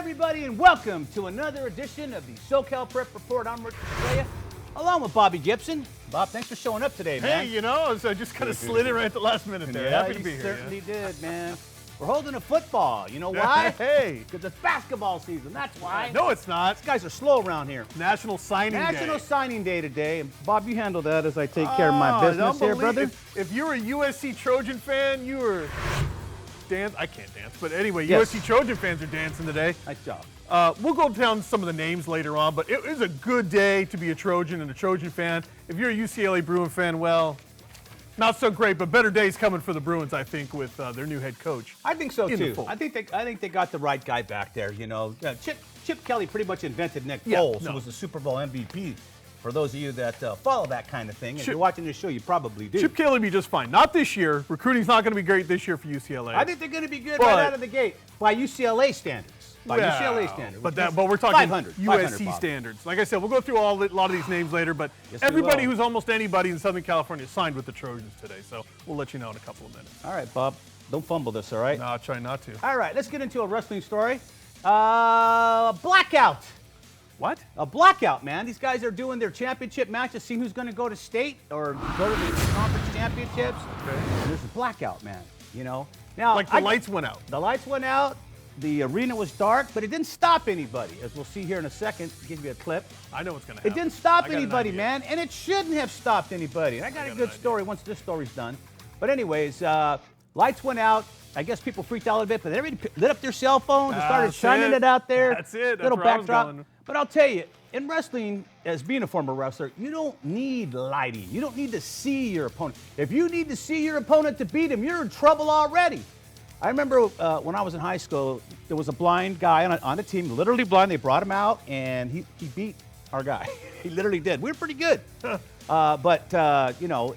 everybody, and welcome to another edition of the SoCal Prep Report. I'm Rick Estrella, along with Bobby Gibson. Bob, thanks for showing up today, man. Hey, you know, I just kind of slid in right at the last minute there. Yeah, Happy to be you here. certainly did, man. We're holding a football. You know why? Hey. Because it's basketball season. That's why. No, it's not. These guys are slow around here. National Signing Day. National Signing Day today. And Bob, you handle that as I take care of my business here, brother. If you're a USC Trojan fan, you were I can't dance, but anyway, Yes. USC Trojan fans are dancing today. Nice job. We'll go down some of the names later on, but it is a good day to be a Trojan and a Trojan fan. If you're a UCLA Bruin fan, well, not so great, but better days coming for the Bruins, I think, with their new head coach. I think so in the too. fold. I think they got the right guy back there. You know, Chip Kelly pretty much invented Nick Yeah, Foles, no. who was the Super Bowl MVP. For those of you that follow that kind of thing, if you're watching this show, you probably do. Chip Kelly will be just fine. Not this year. Recruiting's not going to be great this year for UCLA. I think they're going to be good right out of the gate by UCLA standards. By UCLA standards. But we're talking 500, USC Bob. standards. Like I said, we'll go through a lot of these names later, but Yes, we everybody will. who's almost anybody in Southern California signed with the Trojans today, so we'll let you know in a couple of minutes. All right, Bob. Don't fumble this, all right? No, I'll try not to. All right, let's get into a wrestling story. Blackout. What? A blackout, man. These guys are doing their championship matches, see who's going to go to state or go to the conference championships. Okay. And there's a blackout, man. You know? Now, Like the lights went out. The lights went out. The arena was dark, but it didn't stop anybody, as we'll see here in a second. Give you a clip. I know what's going to It happen. didn't stop I got an anybody, idea. man, and it shouldn't have stopped anybody. And I got a good story once this story's done. But anyways, lights went out. I guess people freaked out a little bit, but everybody lit up their cell phones and started That's shining it. it out there. That's it. That's Little where I was backdrop. going. But I'll tell you, in wrestling, as being a former wrestler, you don't need lighting. You don't need to see your opponent. If you need to see your opponent to beat him, you're in trouble already. I remember when I was in high school, there was a blind guy on the team, literally blind. They brought him out, and he beat our guy. He literally did. We were pretty good. But you know,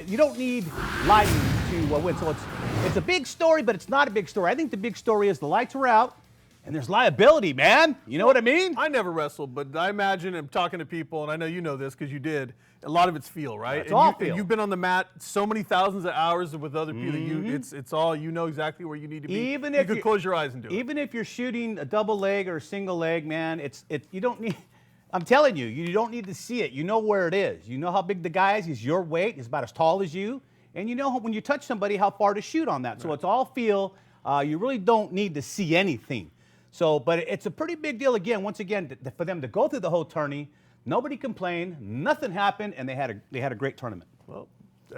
you don't need lighting to win. So it's a big story, but it's not a big story. I think the big story is the lights were out, and there's liability, man. You know what I mean? I never wrestled, but I imagine I'm talking to people, and I know you know this because you did. A lot of it's feel, right? It's all feel. And you've been on the mat so many thousands of hours with other people. It's all, you know exactly where you need to be. Even you if could close your eyes and do it. Even if you're shooting a double leg or a single leg, man, you don't need. I'm telling you, you don't need to see it. You know where it is. You know how big the guy is. He's your weight. He's about as tall as you. And you know when you touch somebody how far to shoot on that. So it's all feel. You really don't need to see anything. So, but it's a pretty big deal again. Once again, for them to go through the whole tourney, nobody complained, nothing happened, and they had a great tournament. Well,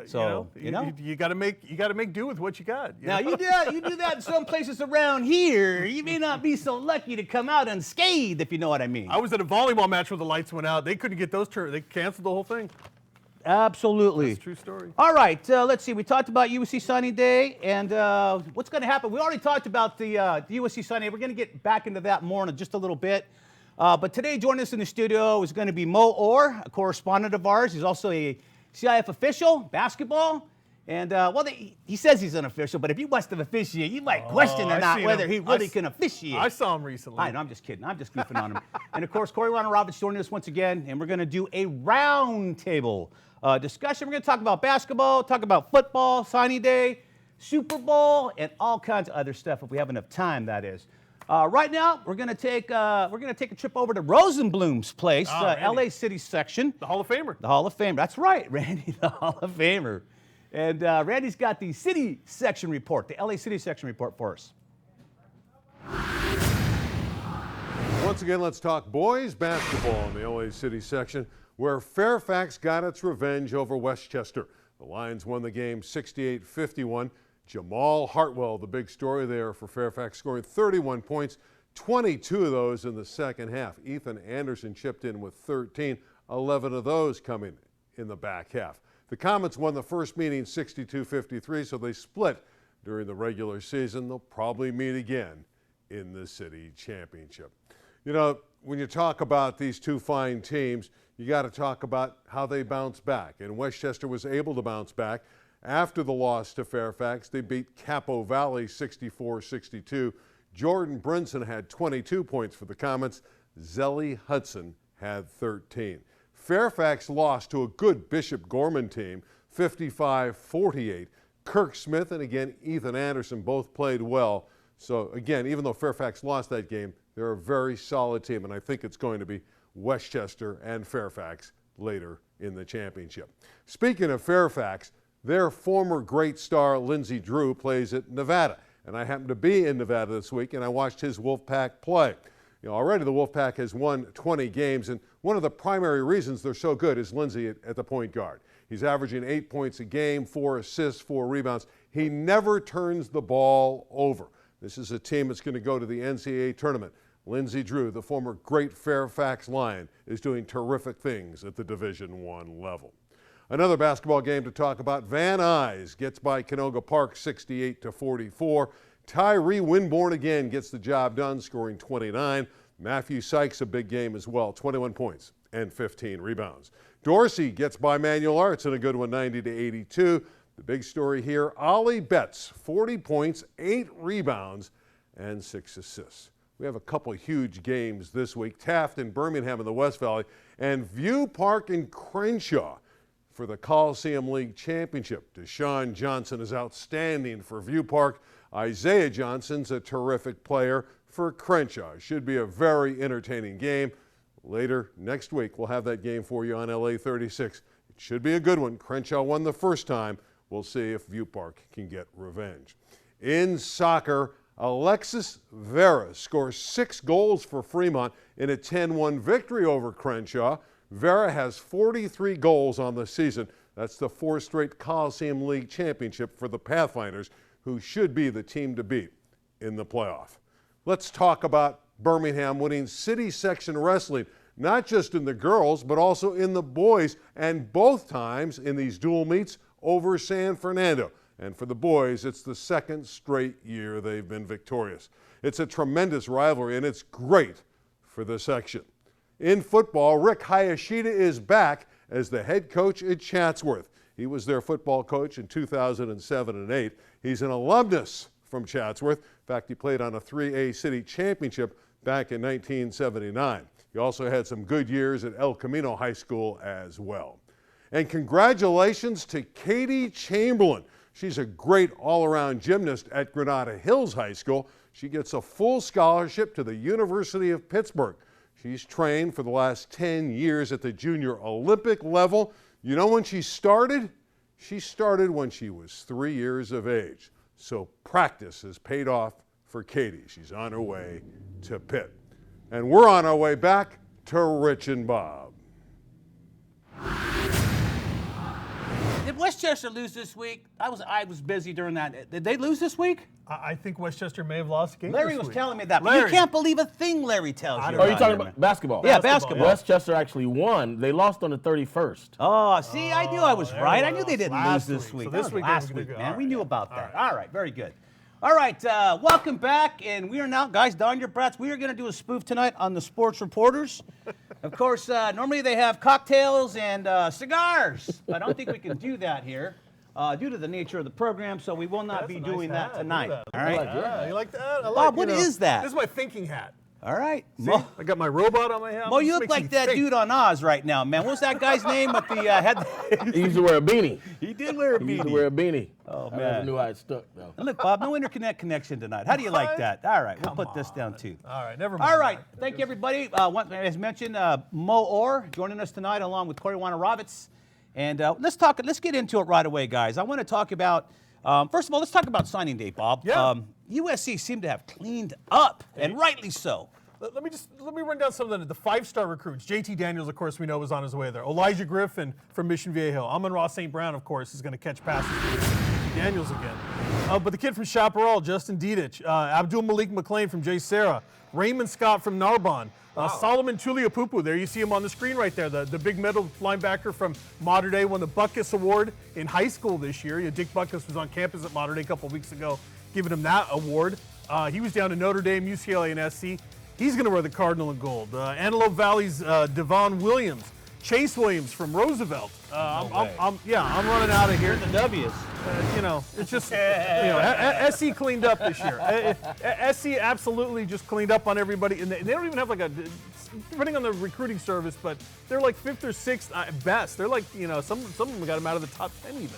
So, you got to make do with what you got. Now you do that in some places around here. You may not be so lucky to come out unscathed, if you know what I mean. I was at a volleyball match where the lights went out. They couldn't get those turned. They canceled the whole thing. Absolutely. That's a true story. All right, let's see. We talked about USC Signing Day, and what's going to happen? We already talked about the USC Signing Day. We're going to get back into that more in just a little bit. But today, joining us in the studio is going to be Moe Orr, a correspondent of ours. He's also a CIF official, basketball. And, he says he's an official, but if he wants to officiate, you might question or not whether he really can officiate. I saw him recently. I know, I'm just kidding. I'm just goofing on him. And, of course, Corey Roberts joining us once again, and we're going to do a roundtable discussion. We're going to talk about basketball, talk about football, signing day, Super Bowl, and all kinds of other stuff if we have enough time, that is. Right now, we're going to take a trip over to Rosenbloom's place, LA City section. The Hall of Famer. The Hall of Famer. That's right, Randy, the Hall of Famer. And Randy's got the city section report, the LA City section report for us. Once again, let's talk boys basketball in the LA City section, where Fairfax got its revenge over Westchester. The Lions won the game 68-51. Jamal Hartwell, the big story there for Fairfax, scoring 31 points, 22 of those in the second half. Ethan Anderson chipped in with 13, 11 of those coming in the back half. The Comets won the first meeting 62-53, so they split during the regular season. They'll probably meet again in the city championship. You know, when you talk about these two fine teams, you got to talk about how they bounce back. And Westchester was able to bounce back. After the loss to Fairfax, they beat Capo Valley 64-62. Jordan Brinson had 22 points for the Comets. Zelly Hudson had 13. Fairfax lost to a good Bishop Gorman team, 55-48. Kirk Smith and again Ethan Anderson both played well. So again, even though Fairfax lost that game, They're a very solid team, and I think it's going to be Westchester and Fairfax later in the championship. Speaking of Fairfax, their former great star Lindsey Drew plays at Nevada, and I happened to be in Nevada this week, and I watched his Wolfpack play. Already the Wolfpack has won 20 games, and one of the primary reasons they're so good is Lindsey at the point guard. He's averaging 8 points a game, 4 assists, 4 rebounds. He never turns the ball over. This is a team that's going to go to the NCAA tournament. Lindsey Drew, the former great Fairfax Lion, is doing terrific things at the Division I level. Another basketball game to talk about. Van Nuys gets by Canoga Park 68-44. Tyree Winborn again gets the job done, scoring 29. Matthew Sykes, a big game as well, 21 points and 15 rebounds. Dorsey gets by Manual Arts in a good one, 90-82. The big story here, Ollie Betts, 40 points, 8 rebounds, and 6 assists. We have a couple huge games this week. Taft and Birmingham in the West Valley, and View Park and Crenshaw for the Coliseum League Championship. Deshaun Johnson is outstanding for View Park. Isaiah Johnson's a terrific player for Crenshaw. It should be a very entertaining game. Later next week, we'll have that game for you on LA 36. It should be a good one. Crenshaw won the first time. We'll see if View Park can get revenge. In soccer, Alexis Vera scores 6 goals for Fremont in a 10-1 victory over Crenshaw. Vera has 43 goals on the season. That's the 4th straight Coliseum League Championship for the Pathfinders, who should be the team to beat in the playoff. Let's talk about Birmingham winning City Section Wrestling, not just in the girls, but also in the boys, and both times in these dual meets over San Fernando. And for the boys, it's the 2nd straight year they've been victorious. It's a tremendous rivalry, and it's great for the section. In football, Rick Hayashida is back as the head coach at Chatsworth. He was their football coach in 2007 and 8. He's an alumnus from Chatsworth. In fact, he played on a 3A city championship back in 1979. He also had some good years at El Camino High School as well. And congratulations to Katie Chamberlain. She's a great all-around gymnast at Granada Hills High School. She gets a full scholarship to the University of Pittsburgh. She's trained for the last 10 years at the junior Olympic level. You know when she started? She started when she was 3 years of age. So practice has paid off for Katie. She's on her way to Pitt. And we're on our way back to Rich and Bob. Did Westchester lose this week? I was busy during that. Did they lose this week? I think Westchester may have lost a game Larry this was week. telling me that. But Larry. you can't believe a thing Larry tells you. Are you about talking him, about man. basketball? Yeah, basketball. Westchester actually won. They lost on the 31st. Oh, see, I knew I was there right. we I knew go. they didn't Last lose this week. week. So That this was week last they week, were good. man. All We right. knew about that. All All right, very good. All right, welcome back, and we are now, guys, don your brats. We are going to do a spoof tonight on the sports reporters. Of course, normally they have cocktails and cigars, but I don't think we can do that here due to the nature of the program, so we will not be doing that tonight. All right? You like that? I Bob, what is that? This is my thinking hat. All right. See? I got my robot on my hat. Mo, you This look makes like that dude on Oz right now, man. What was that guy's name with the head? He used to wear a beanie. He did wear a He used to beanie. wear a beanie. Oh, I man. never knew how it stuck, though. And look, Bob, no interconnect connection tonight. How do you like that? All right, we'll put this down too. All right, never mind. All right, thank you, everybody. As mentioned, Mo Orr joining us tonight, along with Corey Wanarovitz. And let's get into it right away, guys. I want to talk about, first of all, let's talk about signing day, Bob. Yeah. USC seemed to have cleaned up, and rightly so. Let me run down some of the 5-star recruits. JT Daniels, of course, we know was on his way there. Elijah Griffin from Mission Viejo. Amon-Ra St. Brown, of course, is going to catch passes from JT Daniels again. But the kid from Chaparral, Justin Dedich. Abdul Malik McLean from J. Sarah. Raymond Scott from Narbonne. Solomon Tuliapupu, there you see him on the screen right there, the big middle linebacker from Mater Dei, won the Butkus Award in high school this year. Dick Butkus was on campus at Mater Dei a couple weeks ago, giving him that award. He was down to Notre Dame, UCLA, and SC. He's going to wear the Cardinal and gold. Antelope Valley's Devon Williams. Chase Williams from Roosevelt. I'm running out of here. The W's. It's just, SC cleaned up this year. SC absolutely just cleaned up on everybody. And they don't even have depending on the recruiting service, but they're like 5th or 6th at best. They're like, some of them got them out of the top 10 even.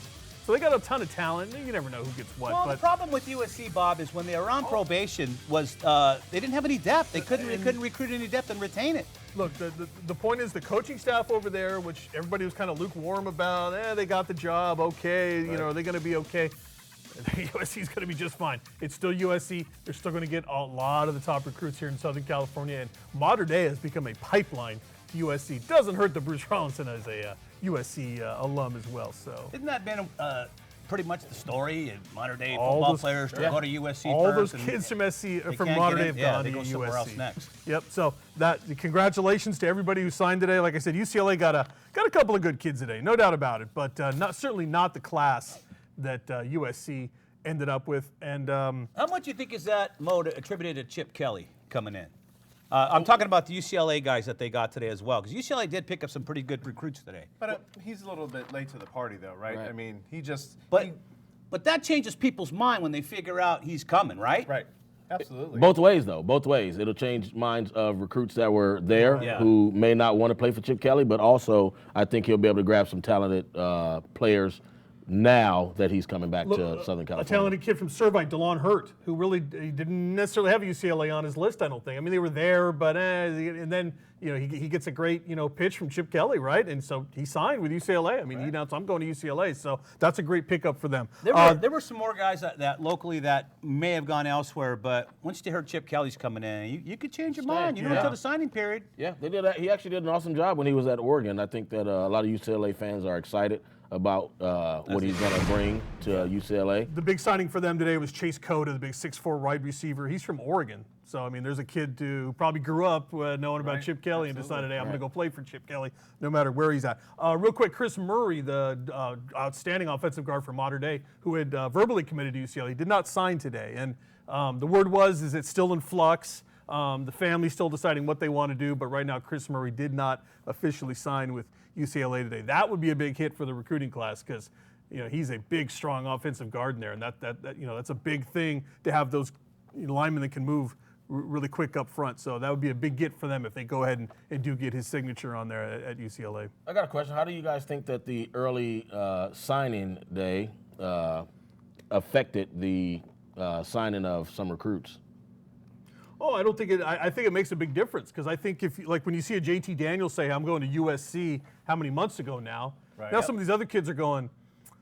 So they got a ton of talent. You never know who gets what. Well, but the problem with USC, Bob, is when they were on probation was they didn't have any depth. They couldn't recruit any depth and retain it. look, the point is the coaching staff over there, which everybody was kind of lukewarm about. They got the job. Okay, you know, are they going to be okay? USC is going to be just fine. It's still USC. They're still going to get a lot of the top recruits here in Southern California. And modern day has become a pipeline to USC. Doesn't hurt that Bruce Rollinson as a USC alum as well. So Isn't that been pretty much the story? Modern day All football those- players to go to USC all first. those and kids from SC they from can't modern get day in. have Yeah, gone they to go somewhere USC. else next. Yep. So congratulations to everybody who signed today. Like I said, UCLA got a couple of good kids today, no doubt about it. But certainly not the class that USC ended up with. And How much do you think is that, Mo, attributed to Chip Kelly coming in? I'm talking about the UCLA guys that they got today as well, because UCLA did pick up some pretty good recruits today. But he's a little bit late to the party, though, right? I mean, But that changes people's mind when they figure out he's coming, right? right, absolutely. Both ways, though. Both ways. It'll change minds of recruits that were there who may not want to play for Chip Kelly, but also I think he'll be able to grab some talented players now that he's coming back to Southern California. a talented kid from Servite, DeLon Hurt, who really he didn't necessarily have UCLA on his list, I don't think. I mean, they were there, but and then he gets a great pitch from Chip Kelly, right? And so he signed with UCLA. I mean, he announced, I'm going to UCLA, so that's a great pickup for them. There were some more guys that locally that may have gone elsewhere, but once you heard Chip Kelly's coming in, you could change your mind, until the signing period. Yeah, they did. He actually did an awesome job when he was at Oregon. I think that a lot of UCLA fans are excited about what he's going to bring to UCLA. The big signing for them today was Chase Cota, the big 6'4" wide receiver. He's from Oregon. So, I mean, there's a kid who probably grew up knowing about Chip Kelly and decided, hey, I'm going to go play for Chip Kelly no matter where he's at. Real quick, Chris Murray, the outstanding offensive guard for modern day, who had verbally committed to UCLA, did not sign today. And the word is it's still in flux. The family's still deciding what they want to do, but right now Chris Murray did not officially sign with UCLA today. That would be a big hit for the recruiting class because he's a big, strong offensive guard in there, and that's a big thing to have those linemen that can move really quick up front. So that would be a big get for them if they go ahead and do get his signature on there at UCLA. I got a question. How do you guys think that the early signing day affected the signing of some recruits? Oh, I don't think it. I think it makes a big difference because I think when you see a JT Daniels say, "I'm going to USC," how many months ago now? Right. Now some of these other kids are going.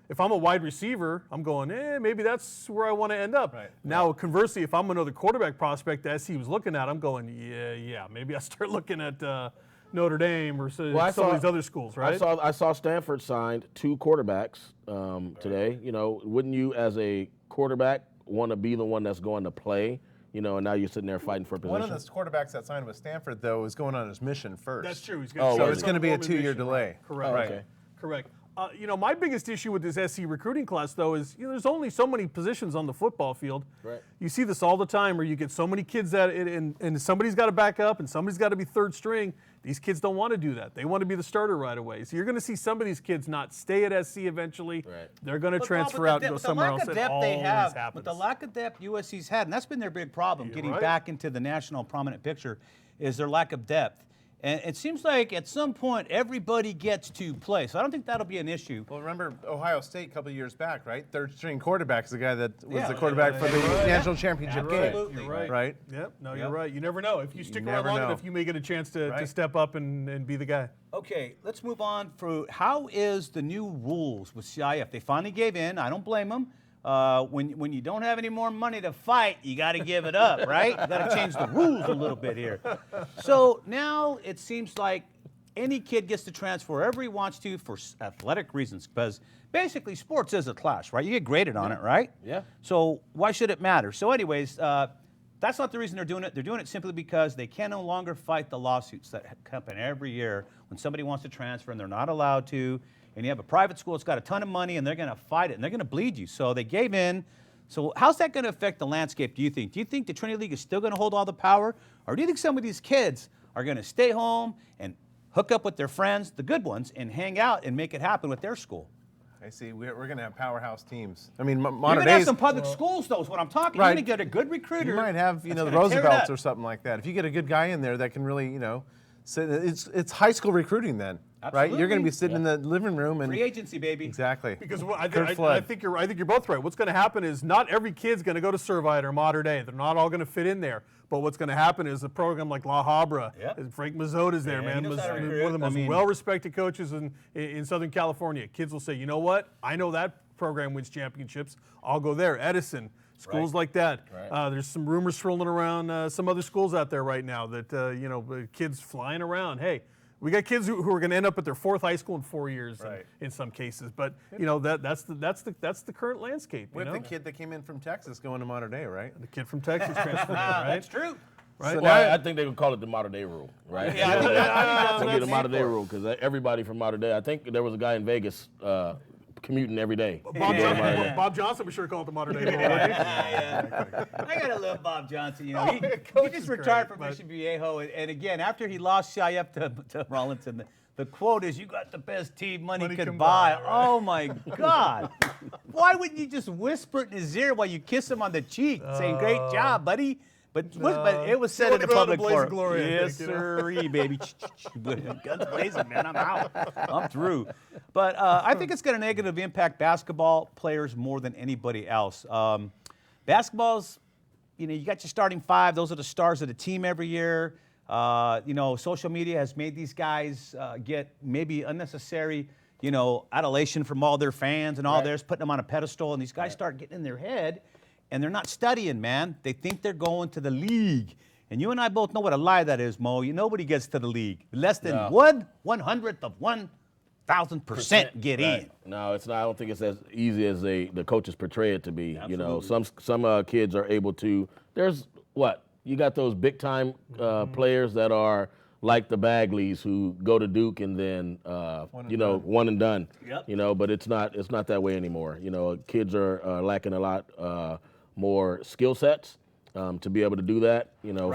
If I'm a wide receiver, I'm going. Maybe that's where I want to end up. Right. Now, conversely, if I'm another quarterback prospect as he was looking at, I'm going. Yeah. Maybe I start looking at Notre Dame or some of these other schools, right? I saw Stanford signed 2 quarterbacks today. Wouldn't you, as a quarterback, want to be the one that's going to play? And now you're sitting there fighting for position. One of the quarterbacks that signed with Stanford, though, is going on his mission first. That's true. He's So it's going to be a 2-year delay. Correct. Right. Okay. Correct. My biggest issue with this SC recruiting class, though, is there's only so many positions on the football field. Right. You see this all the time where you get so many kids and somebody's got to back up and somebody's got to be third string. These kids don't want to do that. They want to be the starter right away. So you're going to see some of these kids not stay at SC eventually. Right. They're going to transfer out and go somewhere else. With the lack of depth they have, happens. with the lack of depth USC's had, and that's been their big problem, getting back into the national prominent picture, is their lack of depth. And it seems like at some point everybody gets to play. So I don't think that'll be an issue. Well, remember Ohio State a couple of years back, right? Third-string quarterback is the guy that was the quarterback for the national championship game. Absolutely. You're right. Right? Yep. No, you're right. You never know. If you stick around never long know. enough, you may get a chance to Right. step up and be the guy. Okay, let's move on. How is the new rules with CIF? They finally gave in. I don't blame them. When you don't have any more money to fight, you got to give it up, right? You got to change the rules a little bit here. So now it seems like any kid gets to transfer wherever he wants to for athletic reasons, because basically sports is a class, right? You get graded on it, right? Yeah. So why should it matter? So anyways, that's not the reason they're doing it. They're doing it simply because they can no longer fight the lawsuits that happen every year when somebody wants to transfer and they're not allowed to. And you have a private school that's got a ton of money and they're going to fight it and they're going to bleed you. So they gave in. So how's that going to affect the landscape, do you think? Do you think the Trinity League is still going to hold all the power? Or do you think some of these kids are going to stay home and hook up with their friends, the good ones, and hang out and make it happen with their school? I see. We're going to have powerhouse teams. I mean, You're modern going to have days. some public schools, though, is what I'm talking. Right. You're going to get a good recruiter. You might have, that's the gonna tear it Roosevelts up. or something like that. If you get a good guy in there that can really, so it's high school recruiting then. right? You're going to be sitting in the living room and Free agency, baby. exactly. Because Kurt I Flood. think you're both right. What's going to happen is not every kid's going to go to Servite or Mater Dei. They're not all going to fit in there. But what's going to happen is a program like La Habra, Frank Mazzotta's there, man. he knows how to One recruit. of the most well-respected coaches in Southern California. Kids will say, you know what? I know that program wins championships. I'll go there. Edison, schools like that. Right. There's some rumors swirling around some other schools out there right now that, kids flying around. Hey, we got kids who are going to end up at their 4th high school in 4 years in some cases. But, that's the current landscape. With the kid that came in from Texas going to Mater Dei, right? The kid from Texas transferred, right? That's true. Right? So Well, I think they would call it the Mater Dei rule, right? Yeah, I think that's It'll be the Mater Dei rule because everybody from Mater Dei. I think there was a guy in Vegas commuting every day. Bob Johnson was sure called the Mater Dei rule. I gotta love Bob Johnson. He Coach just is retired great, from but- Mission Viejo, and again, after he lost Shayep to Rollinson, the quote is, "You got the best team money could buy." right? Oh my God! Why wouldn't you just whisper it in his ear while you kiss him on the cheek, saying, "Great job, buddy"? But it was said in wanted the to go out in public a blaze of forum. glory, I Yes, think, sirree, baby. Guns blazing, man. I'm out. I'm through. But I think it's going to negatively impact basketball players more than anybody else. Basketball's, you got your starting 5. Those are the stars of the team every year. Social media has made these guys get maybe unnecessary, adulation from all their fans and all theirs, putting them on a pedestal. And these guys start getting in their head, and they're not studying, man. They think they're going to the league. And you and I both know what a lie that is, Mo. Nobody gets to the league. Less than 1/100th of 1,000% get in. No, it's not. I don't think it's as easy as the coaches portray it to be. Absolutely. Some kids are able to. There's you got those big time players that are like the Bagleys who go to Duke and then one and done. Yep. But it's not that way anymore. Kids are lacking a lot more skill sets to be able to do that.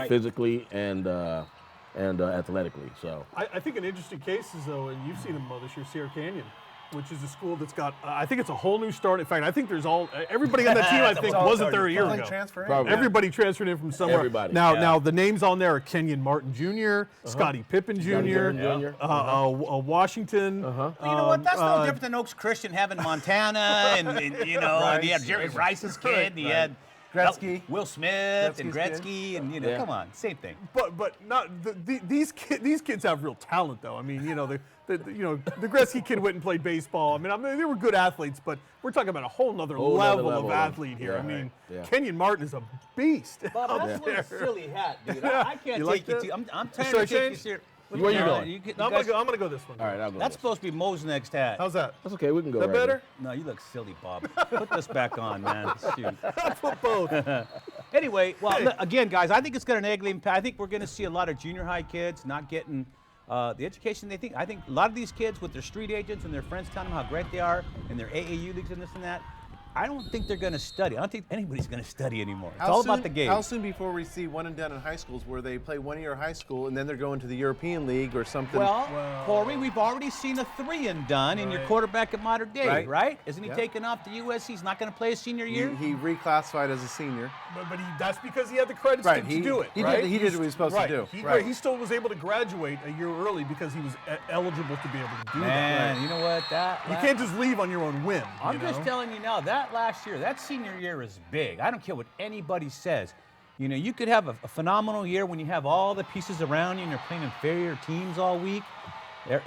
Physically and athletically. So I think an interesting case is, though, and you've seen them this year, Sierra Canyon, which is a school that's got, I think it's a whole new start. In fact, I think there's everybody on that team, I think, wasn't there a year ago. Probably. Everybody transferred in from somewhere. Everybody. Now the names on there are Kenyon Martin Jr., Scottie Pippen Jr., Washington. You know what? That's no different than Oaks Christian having Montana, and you had Jerry Rice's kid, and he had Gretzky. Will Smith, and Gretzky's Gretzky, and come on, same thing. But not these kids have real talent, though. I mean, the Gretzky kid went and played baseball. I mean, they were good athletes, but we're talking about a whole nother level of athlete here. Kenyon Martin is a beast. Bob, that's a silly hat, dude. I can't You take like you. that? I'm trying Sorry, to take you Shane? serious. Where you going? I'm gonna go this one. all right, I'll go. That's supposed to be Mo's next hat. How's that? That's okay. We can go. Is that right better? No, you look silly, Bob. Put this back on, man. Shoot. Put both. Anyway, well, look, again, guys, I think it's going to negatively impact. I think we're going to see a lot of junior high kids not getting the education they think. I think a lot of these kids with their street agents and their friends telling them how great they are in their AAU leagues and this and that, I don't think they're going to study. I don't think anybody's going to study anymore. It's all about the game. How soon before we see one and done in high schools where they play 1 year of high school and then they're going to the European League or something? Well, Corey, we've already seen a 3 and done in your quarterback at Mater Dei, right? Isn't he taking off to USC? He's not going to play his senior year? He reclassified as a senior. But that's because he had the credits to do it. He did what he was supposed to do. He still was able to graduate a year early because he was eligible to be able to do that. Man, you know what? You can't just leave on your own whim. I'm just telling you now, that last year, that senior year is big. I don't care what anybody says. You could have a phenomenal year when you have all the pieces around you and you're playing inferior teams all week,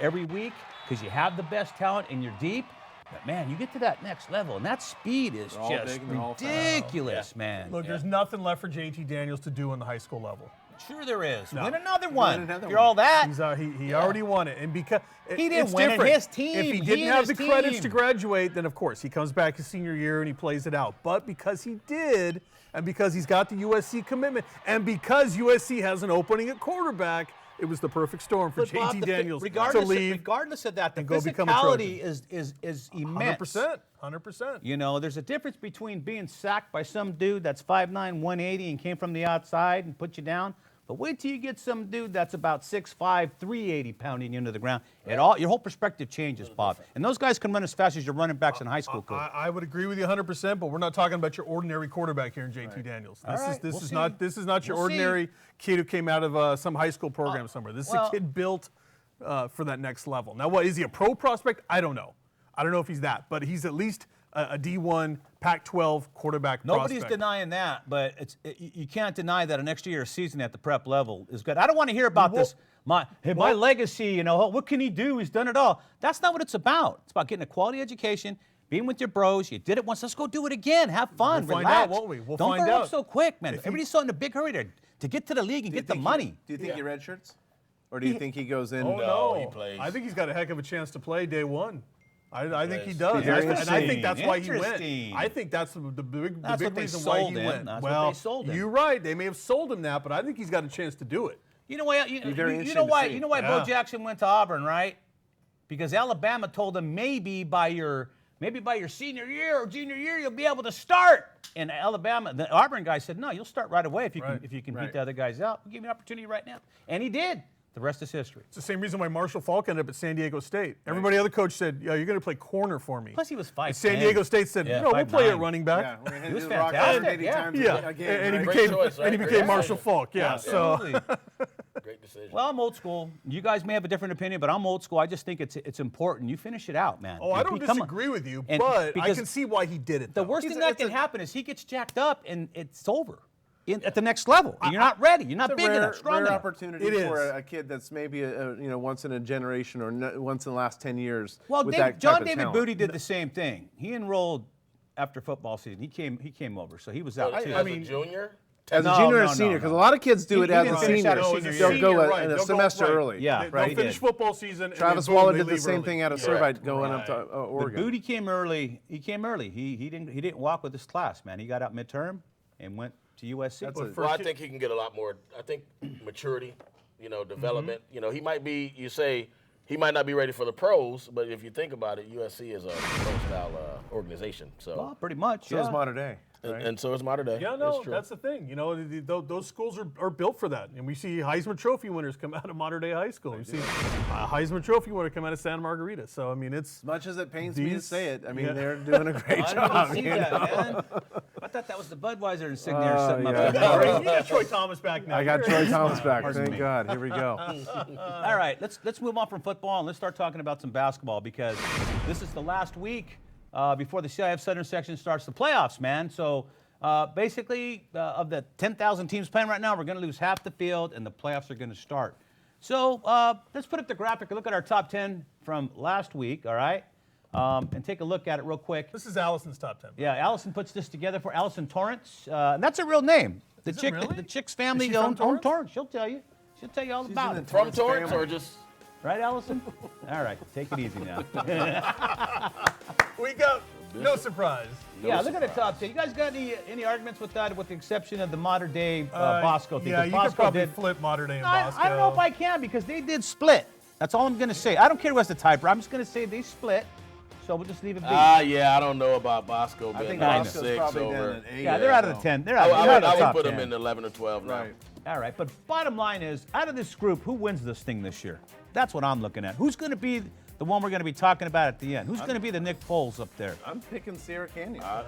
every week, because you have the best talent and you're deep. But, man, you get to that next level, and that speed is just ridiculous, man. Look, there's nothing left for JT Daniels to do on the high school level. Sure there is. No. Win another one. You're all that. He already won it, and because He didn't it's win it, different. his team. If he He didn't and have his the credits team. to graduate, then of course he comes back his senior year and he plays it out. But because he did, and because he's got the USC commitment, and because USC has an opening at quarterback, it was the perfect storm for But Bob, JT Daniels to regardless leave. of that, the and go become a Trojan. physicality is immense. 100%. There's a difference between being sacked by some dude that's 5'9", 180 and came from the outside and put you down. But wait till you get some dude that's about 6'5", 380 pounding you into the ground. Your whole perspective changes, Bob. And those guys can run as fast as your running backs in high school could. I would agree with you 100%, but we're not talking about your ordinary quarterback here in JT Daniels. This is not your ordinary kid who came out of some high school program somewhere. This is a kid built for that next level. Now, what is he, a pro prospect? I don't know. I don't know if he's that, but he's at least a D1 Pac-12 quarterback Nobody's prospect. denying that, but you can't deny that an extra year of season at the prep level is good. I don't want to hear about this. My legacy, what can he do? He's done it all. That's not what it's about. It's about getting a quality education, being with your bros. You did it once. Let's go do it again. Have fun. We'll relax. find out, won't we? We'll Don't find grow out. up so quick, man. Everybody's so in a big hurry to get to the league and get the money. Do you think he redshirts? Or do you think he goes in? Oh, no. he plays. I think he's got a heck of a chance to play day one. I think he does. Very And I think that's why he went. Interesting. I think that's the big That's what they reason why sold he him. went. That's what well, they sold him. you're right. They may have sold him that, but I think he's got a chance to do it. You know why? very You know interesting why? to see. You know why Yeah. Bo Jackson went to Auburn, right? Because Alabama told him maybe by your senior year or junior year you'll be able to start. And Alabama, the Auburn guy said, no, you'll start right away if you can beat the other guys out. We'll give you an opportunity right now, and he did. The rest is history. It's the same reason why Marshall Falk ended up at San Diego State. Everybody other coach said, yeah, you're going to play corner for me. Plus he was 5'10". San Diego State said, Yeah, no, we'll play 5'9". at running back. Yeah, we're gonna He was do the rock fantastic, 80 yeah. times Yeah, a game, and he right? became choice, right? and he Great became decision. Marshall Falk. Yeah, so Absolutely. Great decision. Well, I'm old school. You guys may have a different opinion, but I'm old school. I just think it's important. You finish it out, man. I don't Come on. disagree with you, And but I because can see why he did it. The though. worst thing It's that a- can happen is he gets jacked up and it's over at the next level. You're not ready. You're not It's a big rare, enough, strong rare enough. opportunity It for is. a kid that's maybe once in a generation or once in the last 10 years. Well, with John that David talent. Booty did the same thing. He enrolled after football season. He came over, so he was out too. As a junior? As No, a junior no, and senior, no, because no. a lot of kids do He it as didn't a finish senior. out as a They'll senior. go right. a They'll go semester right. early. Yeah, They'll right, he finish did. football season. and Travis then boom, Waller they did the leave same early. thing out of Yeah. Servite going up to But Oregon. Booty came early. He came early. He didn't walk with his class, man. He got out midterm and went to USC. Well, I think he can get a lot more. I think maturity, development. He might be. You say he might not be ready for the pros, but if you think about it, USC is a pro-style organization. So, well, pretty much. So is yeah. Mater Dei. and so is Mater Dei. Yeah, no, It's true. that's the thing. Those schools are built for that. And we see Heisman Trophy winners come out of Mater Dei High School. We see Heisman Trophy winner come out of Santa Margarita. So, I mean, it's... As much as it pains me to These- say it, I mean, yeah. they're doing a great I job. didn't see that, man. I thought that was the Budweiser insignia or something yeah. up there. You got Troy Thomas back now. I got Troy Thomas back. Pardon Thank me. God. Here we go. All right, let's move on from football and let's start talking about some basketball because this is the last week before the CIF Southern section starts the playoffs, man. So basically, of the 10,000 teams playing right now, we're going to lose half the field and the playoffs are going to start. So let's put up the graphic and look at our top 10 from last week, all right? And take a look at it real quick. This is Allison's top 10. Yeah, Allison puts this together for Allison Torrance. And that's a real name. The Is it chick, really? the chick's family Is she from owned Torrance? Torrance. She'll tell you. She'll tell you all about in it. the From Torrance Torrance family. or just? Right, Allison? All right, take it easy now. We got no surprise. Yeah, look at the top 10. You guys got any arguments with that, with the exception of the modern day Bosco thing? Yeah, 'Cause you Bosco could probably did- flip Mater Dei and I Bosco. don't know if I can because they did split. That's all I'm going to say. I don't care who has the tiebreaker. I'm just going to say they split. So we'll just leave it be. Yeah, I don't know about Bosco I being think I know. Bosco's 6 probably over. down at 8. Yeah, they're out of the 10. They're I out, they're out of the would top put 10. them in 11 or 12 now. Right. All right, but bottom line is, out of this group, who wins this thing this year? That's what I'm looking at. Who's going to be the one we're going to be talking about at the end? Who's going to be the Nick Foles up there? I'm picking Sierra Canyon. I'm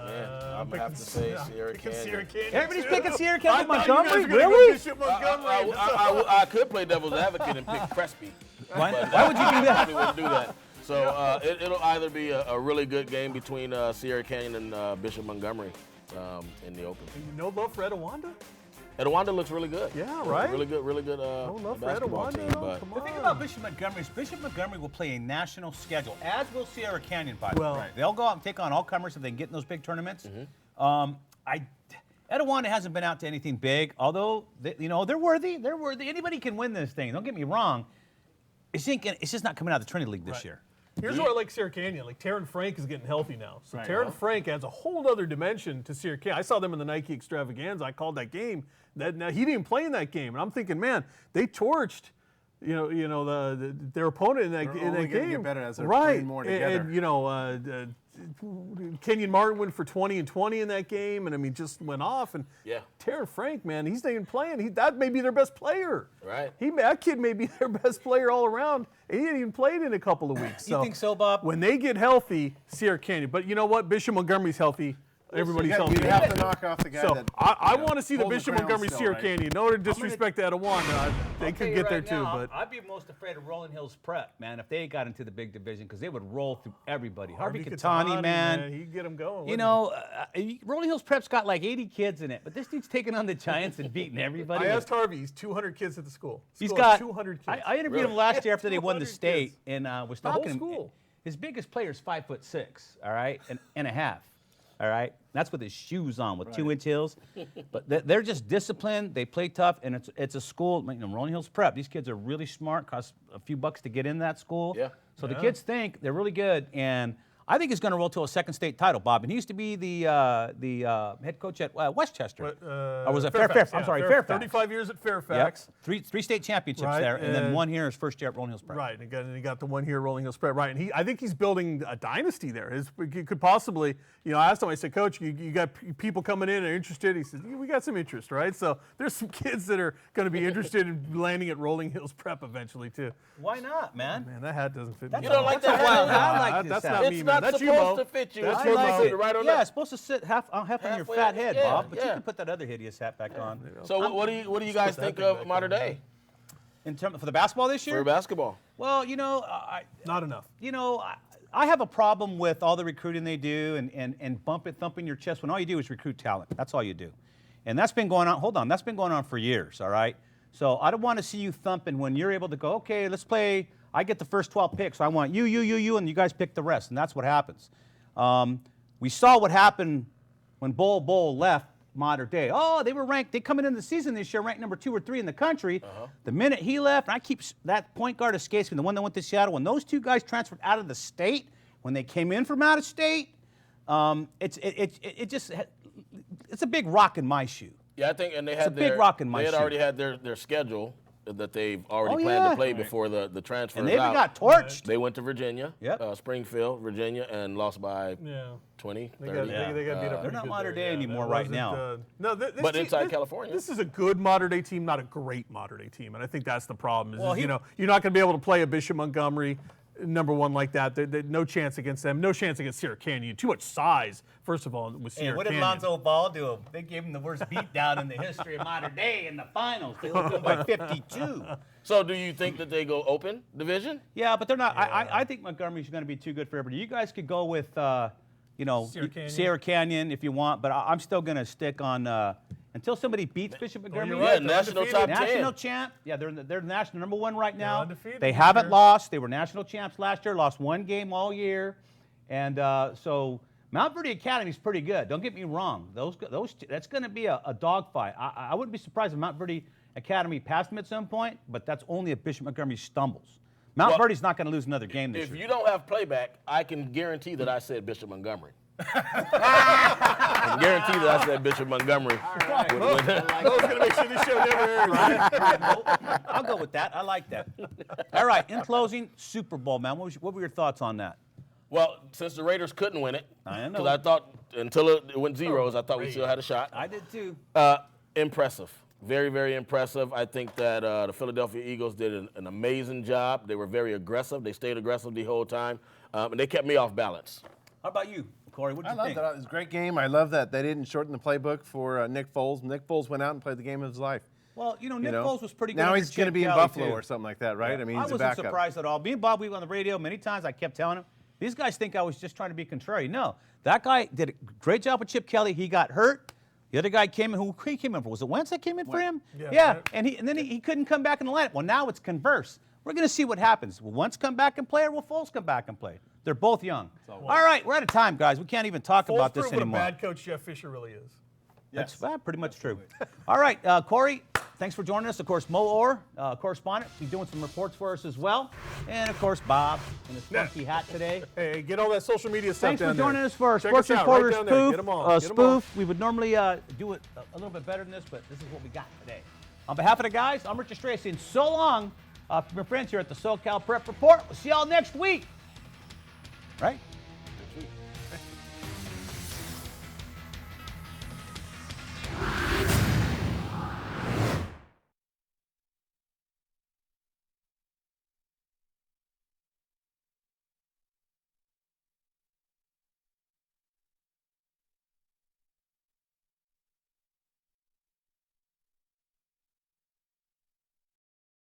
going to have to say Sierra Canyon. Everybody's picking Sierra I Canyon thought you guys Montgomery? were gonna go Really? Bishop Montgomery. I could play devil's advocate and pick Crespi. Why but would you do I that? probably wouldn't do that. So it'll either be a really good game between Sierra Canyon and Bishop Montgomery in the open. No love for Etowanda? Etowanda looks really good. Yeah, right? Really good No love for basketball Etowanda. team. No, But come The thing on. about Bishop Montgomery is Bishop Montgomery will play a national schedule, as will Sierra Canyon, by the Well- way. They'll go out and take on all comers if they can get in those big tournaments. Etowanda hasn't been out to anything big, although they're worthy. They're worthy. Anybody can win this thing. Don't get me wrong. It's just not coming out of the Trinity League this Right. year. Here's where I like Sierra Canyon. Like, Taryn Frank is getting healthy now. So Taryn Frank adds a whole other dimension to Sierra Canyon. I saw them in the Nike Extravaganza. I called that game. Now he didn't play in that game. And I'm thinking, man, they torched their opponent in that They're in only that gonna game. get better as they're right. playing more together. And Kenyon Martin went for 20 and 20 in that game, and I mean, just went off. And Yeah. Taryn Frank, man, he's not even playing. That may be their best player. Right. That kid may be their best player all around. And he hadn't even played in a couple of weeks. You think so, Bob? When they get healthy, Sierra Canyon. But you know what? Bishop Montgomery's healthy. everybody's You healthy. have to knock off the guy So that. I want to see the holds Bishop ground Montgomery still, Sierra right? Canyon. No disrespect to Etiwanda, they could get there too. But I'd be most afraid of Rolling Hills Prep, man, if they got into the big division, because they would roll through everybody. Harvey Katani, man. He'd get them going. You know, Rolling Hills Prep's got like 80 kids in it, but this dude's taking on the Giants and beating everybody. I asked Harvey. He's 200 kids at the school. He's got 200 kids. I interviewed him last year after they won the 200 state, kids. and was The whole talking. school. His biggest player is 5'6", all right, and a half, all right. That's with his shoes on, with 2-inch heels. But they're just disciplined. They play tough, and it's a school. You know, Rolling Hills Prep. These kids are really smart. Cost a few bucks to get in that school. Yeah. So the kids think they're really good, and I think he's going to roll to a second state title, Bob. And he used to be the head coach at Westchester. Or was it Fairfax? I'm sorry, Fairfax. 35 years at Fairfax. Yep. Three state championships Right, there, and then and- one here his first year at Rolling Hills Prep. Right, and he got the one here at Rolling Hills Prep. Right, and I think he's building a dynasty there. He could possibly, you know, I asked him, I said, Coach, you got people coming in and are interested? He said, we got some interest, right? So there's some kids that are going to be interested in landing at Rolling Hills Prep eventually, too. Why not, man? Man, that hat doesn't fit me. You don't like that wild hat? hat. I like this That's hat. not It's me, not man. That's you, supposed Mo. to fit you. That's It's you, supposed to Mo. sit right on Yeah, the- it's supposed to sit half on your Halfway fat up. head, Yeah, Bob. But you yeah. can put that other hideous hat back on. So what do you guys think of modern day In terms for the basketball this year? for basketball? Well, you know, Not enough. I have a problem with all the recruiting they do and thumping your chest when all you do is recruit talent. That's all you do. And that's been going on, hold on, that's been going on for years, all right? So I don't want to see you thumping when you're able to go, okay, let's play, I get the first 12 picks, so I want you, and you guys pick the rest, and that's what happens. We saw what happened when Bull left modern day. Oh, they were ranked, they coming into the season this year ranked number 2 or 3 in the country. The minute he left, and that point guard escapes me, the one that went to Seattle, when those two guys transferred out of the state, when they came in from out of state, it's a big rock in my shoe. Yeah, I think, and they a had big rock in my They had shoe. already had their schedule that they've already Oh, planned yeah. to play before the transfer. And they even got torched. They went to Virginia, Yep. Springfield, Virginia, and lost by Yeah. 20, They 30. got beat up. They're pretty not good modern there. day Yeah, anymore that right wasn't, now. No, But inside California. This is a good modern day team, not a great modern day team, and I think that's the problem. Well, You're not going to be able to play a Bishop Montgomery number one like that. No chance against them. No chance against Sierra Canyon. Too much size, first of all, with Sierra What did Canyon. Lonzo Ball do? They gave him the worst beatdown in the history of modern day in the finals. They lost them by 52. So do you think that they go open division? Yeah, but they're not. I think Montgomery's going to be too good for everybody. You guys could go with, Sierra Canyon if you want, but I'm still going to stick on until somebody beats Bishop Montgomery. you're right. Yeah, national undefeated. top 10. National champ. Yeah, they're national number 1 right now. undefeated They this haven't year. lost. They were national champs last year. Lost 1 game all year, and so Mount Verde Academy's pretty good. Don't get me wrong. That's going to be a dogfight. I wouldn't be surprised if Mount Verde Academy passed them at some point, but that's only if Bishop Montgomery stumbles. Mount Verde's not going to lose another game this If year. you don't have playback, I can guarantee that I said Bishop Montgomery. I can guarantee that I said Bishop Montgomery. would win. I was going to make sure this show never airs. I'll go with that. I like that. All right, in closing, Super Bowl, man. What were your thoughts on that? Well, since the Raiders couldn't win it, I know. because I thought until it went zeros, I thought we still had a shot. I did too. Impressive. Very, very impressive. I think that the Philadelphia Eagles did an amazing job. They were very aggressive. They stayed aggressive the whole time, and they kept me off balance. How about you, Corey? What did I you love think? that. It was a great game. I love that they didn't shorten the playbook for Nick Foles. Nick Foles went out and played the game of his life. Well, Nick Foles was pretty good. Now under he's going to Chip be in Kelly, Buffalo too. or something like that, right? I mean, he's I a wasn't backup. surprised at all. Me and Bob, we were on the radio many times. I kept telling him, these guys think I was just trying to be contrary. No, that guy did a great job with Chip Kelly. He got hurt. The other guy came in. Who he came in for? Was it Wentz that came in for him? Yeah. And then he couldn't come back in the lineup. Well, now it's converse. We're going to see what happens. Will Wentz come back and play, or will Foles come back and play? They're both young. All right, we're out of time, guys. We can't even talk about this Foles proved anymore. what a bad coach Jeff Fisher really is. That's pretty much true. All right, Corey, thanks for joining us. Of course, Mo Orr, correspondent, he's doing some reports for us as well. And, of course, Bob in his funky hat today. Hey, get all that social media stuff Thanks down for there. joining us for our Check Sports us out, right Reporters down there. Get 'em all. Get 'em all. spoof. We would normally do it a little bit better than this, but this is what we got today. On behalf of the guys, I'm Richard Stray saying so long from your friends here at the SoCal Prep Report. We'll see y'all next week. Right?